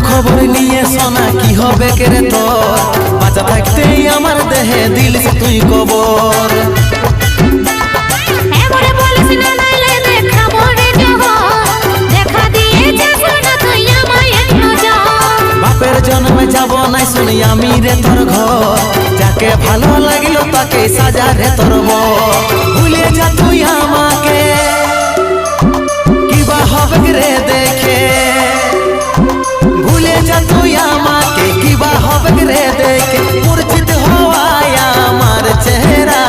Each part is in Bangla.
খবর নিয়ে শোনা কি হবে রে তোর, বাঁচা থাকতেই আমার দেহে দিলিস তুই কবর। বাপের জন্মে যাব নাই শুনি আমি রে তোর ঘর, যাকে ভালো লাগিল তাকে সাজা রে তোর বর। ভুলে যা তুই আমাকে কিবা হবে রে দেখে, ভুলে যা তুই আমাকে কিবা হবে রে দেখে, মূর্ছিত হওয়ায় আমার চেহারা।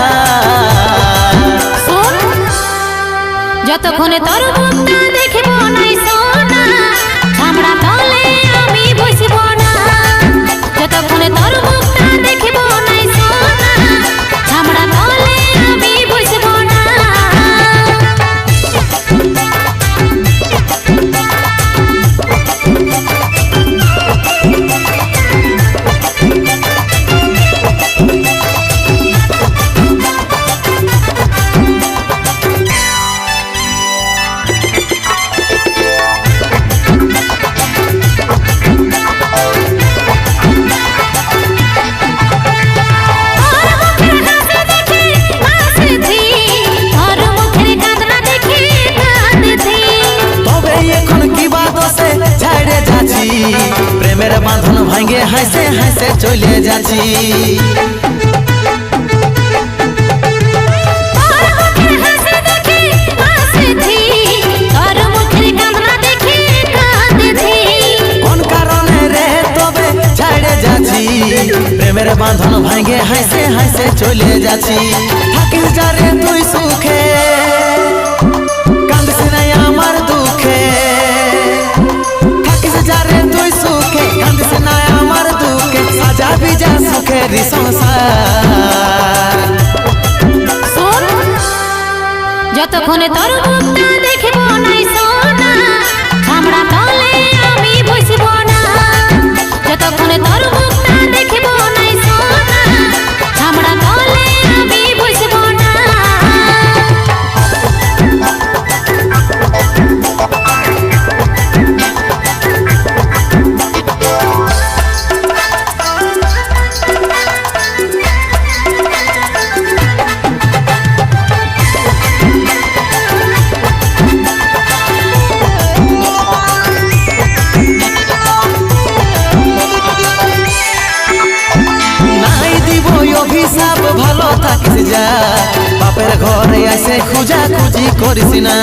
যতক্ষণে তোর মুখটা দেখব নাই সোনা, আমরা তলে আমি বসব না। যতক্ষণে তোর মুখটা দেখব নাই সোনা, আমরা তলে আমি বসব না। প্রেমের বাঁধন ভাঙে হাসে হাসে চলে যাচ্ছি। কোন কারণে রে তবে ছাড়ে যাচ্ছি, প্রেমের বাঁধন ভাঙে হাসে হাসে চলে যাচ্ছি। থাকিস যা রে তুই সুখে, কান্দিস নাই আমার দুঃখে। থাকিস যা রে তুই সুখে, কান্দিস নাই আমার দুঃখে, সাজাবি যা সুখের সংসার। যতক্ষণে তোর মুখটা দেখব নাই সোনা, আমরা তলে আমি বসব না। যতক্ষণে তোর মুখটা দেখব নাই সোনা, আমরা তলে আমি বসব না। ভালো থাকিস যা, বাপের ঘরে আসে খুঁজা খুঁজি করিস না।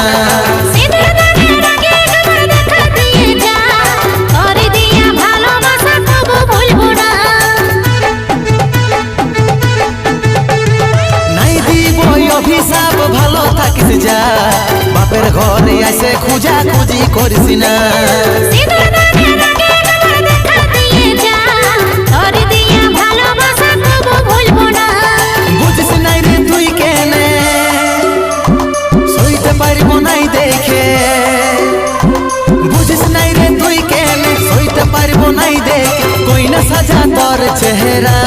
নাই দিব অভিশাপ ভালো থাকিস যা, বাপের ঘরে আসে খুঁজা খুঁজি করিস না। সাজা তোর চেহারা,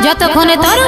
যতক্ষণে তোর